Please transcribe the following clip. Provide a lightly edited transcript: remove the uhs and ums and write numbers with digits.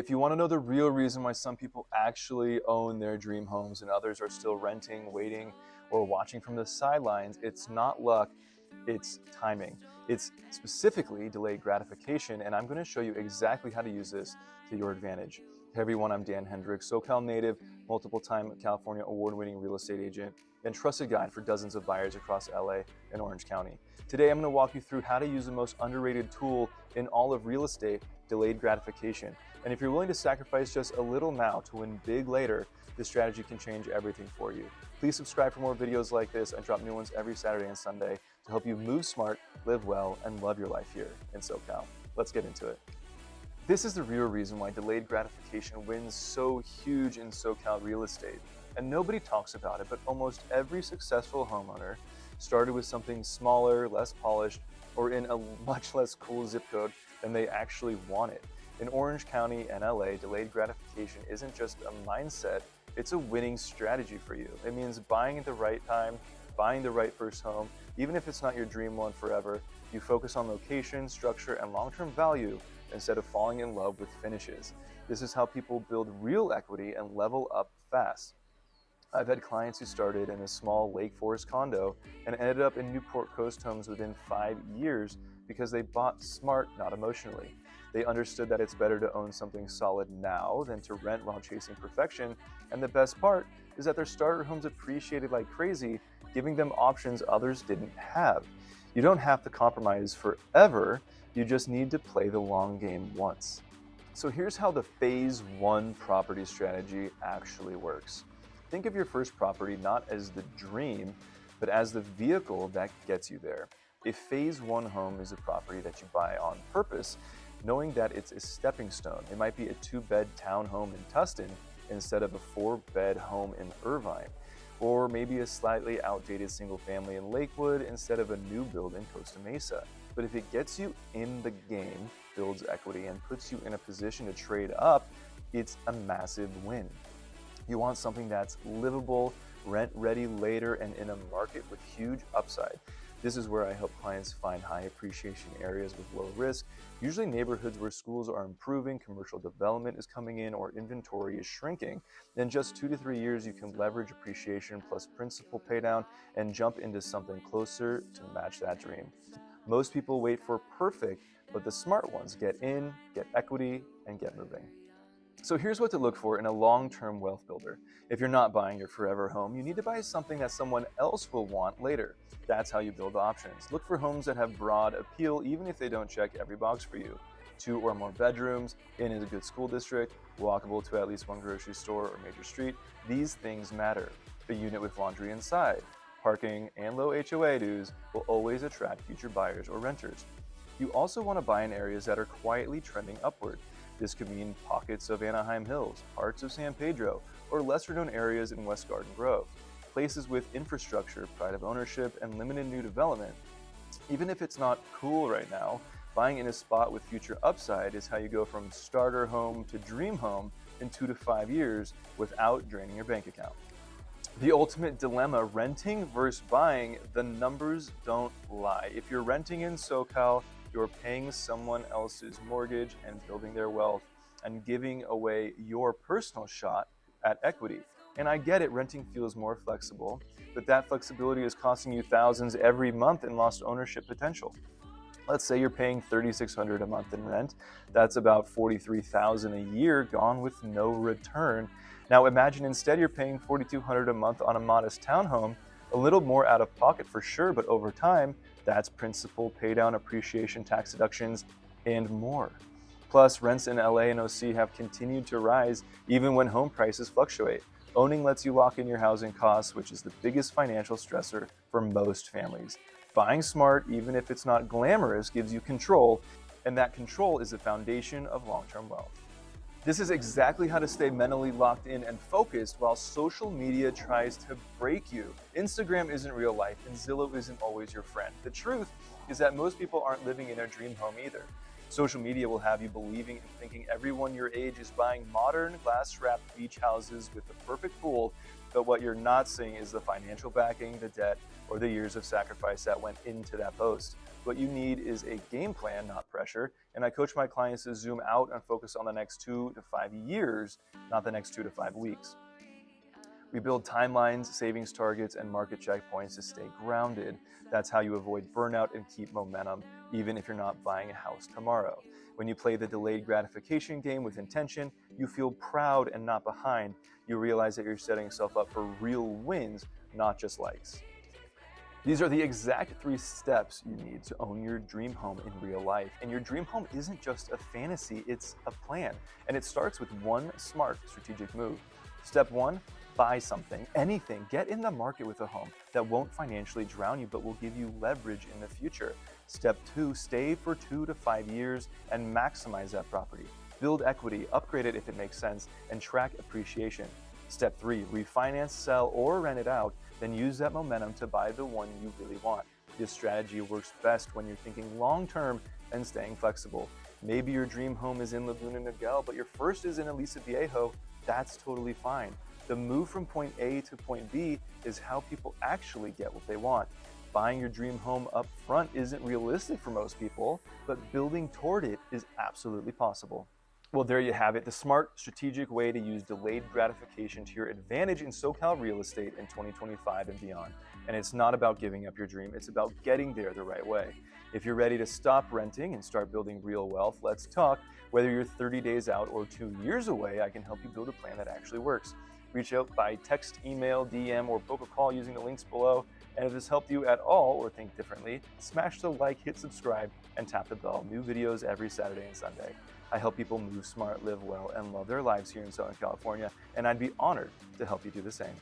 If you want to know the real reason why some people actually own their dream homes and others are still renting, waiting, or watching from the sidelines, it's not luck, it's timing. It's specifically delayed gratification, and I'm going to show you exactly how to use this to your advantage. Hey everyone, I'm Dan Hendrix, SoCal native, multiple-time California award-winning real estate agent, and trusted guide for dozens of buyers across LA and Orange County. Today, I'm going to walk you through how to use the most underrated tool in all of real estate, delayed gratification. And if you're willing to sacrifice just a little now to win big later, this strategy can change everything for you. Please subscribe for more videos like this. I drop new ones every Saturday and Sunday to help you move smart, live well, and love your life here in SoCal. Let's get into it. This is the real reason why delayed gratification wins so huge in SoCal real estate. And nobody talks about it, but almost every successful homeowner started with something smaller, less polished, or in a much less cool zip code than they actually wanted. In Orange County and LA, delayed gratification isn't just a mindset, it's a winning strategy for you. It means buying at the right time, buying the right first home. Even if it's not your dream one forever, you focus on location, structure, and long-term value instead of falling in love with finishes. This is how people build real equity and level up fast. I've had clients who started in a small Lake Forest condo and ended up in Newport Coast homes within 5 years because they bought smart, not emotionally. They understood that it's better to own something solid now than to rent while chasing perfection. And the best part is that their starter homes appreciated like crazy, giving them options others didn't have. You don't have to compromise forever, you just need to play the long game once. So here's how the phase one property strategy actually works. Think of your first property not as the dream, but as the vehicle that gets you there. A phase one home is a property that you buy on purpose, knowing that it's a stepping stone. It might be a 2-bed townhome in Tustin instead of a 4-bed home in Irvine, or maybe a slightly outdated single family in Lakewood instead of a new build in Costa Mesa. But if it gets you in the game, builds equity, and puts you in a position to trade up, it's a massive win. You want something that's livable, rent ready later, and in a market with huge upside. This is where I help clients find high appreciation areas with low risk, usually neighborhoods where schools are improving, commercial development is coming in, or inventory is shrinking. In just 2 to 3 years, you can leverage appreciation plus principal paydown and jump into something closer to match that dream. Most people wait for perfect, but the smart ones get in, get equity, and get moving. So here's what to look for in a long-term wealth builder. If you're not buying your forever home, you need to buy something that someone else will want later. That's how you build options. Look for homes that have broad appeal, even if they don't check every box for you. 2 or more bedrooms, in a good school district, walkable to at least one grocery store or major street. These things matter. A unit with laundry inside, parking, and low HOA dues will always attract future buyers or renters. You also want to buy in areas that are quietly trending upward. This could mean pockets of Anaheim Hills, parts of San Pedro, or lesser-known areas in West Garden Grove. Places with infrastructure, pride of ownership, and limited new development. Even if it's not cool right now, buying in a spot with future upside is how you go from starter home to dream home in 2 to 5 years without draining your bank account. The ultimate dilemma, renting versus buying, the numbers don't lie. If you're renting in SoCal, you're paying someone else's mortgage and building their wealth and giving away your personal shot at equity. And I get it, renting feels more flexible, but that flexibility is costing you thousands every month in lost ownership potential. Let's say you're paying $3,600 a month in rent. That's about $43,000 a year gone with no return. Now imagine instead you're paying $4,200 a month on a modest townhome, a little more out of pocket for sure, but over time, that's principal, paydown, appreciation, tax deductions, and more. Plus, rents in LA and OC have continued to rise even when home prices fluctuate. Owning lets you lock in your housing costs, which is the biggest financial stressor for most families. Buying smart, even if it's not glamorous, gives you control, and that control is the foundation of long-term wealth. This is exactly how to stay mentally locked in and focused while social media tries to break you. Instagram isn't real life and Zillow isn't always your friend. The truth is that most people aren't living in their dream home either. Social media will have you believing and thinking everyone your age is buying modern, glass-wrapped beach houses with the perfect pool, but what you're not seeing is the financial backing, the debt, or the years of sacrifice that went into that post. What you need is a game plan, not pressure, and I coach my clients to zoom out and focus on the next 2 to 5 years, not the next 2 to 5 weeks. We build timelines, savings targets, and market checkpoints to stay grounded. That's how you avoid burnout and keep momentum, even if you're not buying a house tomorrow. When you play the delayed gratification game with intention, you feel proud and not behind. You realize that you're setting yourself up for real wins, not just likes. These are the exact 3 steps you need to own your dream home in real life. And your dream home isn't just a fantasy, it's a plan. And it starts with one smart strategic move. Step 1, buy something, anything. Get in the market with a home that won't financially drown you, but will give you leverage in the future. Step 2, stay for 2 to 5 years and maximize that property. Build equity, upgrade it if it makes sense, and track appreciation. Step 3, refinance, sell, or rent it out, then use that momentum to buy the one you really want. This strategy works best when you're thinking long-term and staying flexible. Maybe your dream home is in Laguna Niguel, but your first is in Aliso Viejo. That's totally fine. The move from point A to point B is how people actually get what they want. Buying your dream home up front isn't realistic for most people, but building toward it is absolutely possible. Well, there you have it, the smart, strategic way to use delayed gratification to your advantage in SoCal real estate in 2025 and beyond. And it's not about giving up your dream, it's about getting there the right way. If you're ready to stop renting and start building real wealth, let's talk. Whether you're 30 days out or 2 years away, I can help you build a plan that actually works. Reach out by text, email, DM, or book a call using the links below. And if this helped you at all or think differently, smash the like, hit subscribe, and tap the bell. New videos every Saturday and Sunday. I help people move smart, live well, and love their lives here in Southern California, and I'd be honored to help you do the same.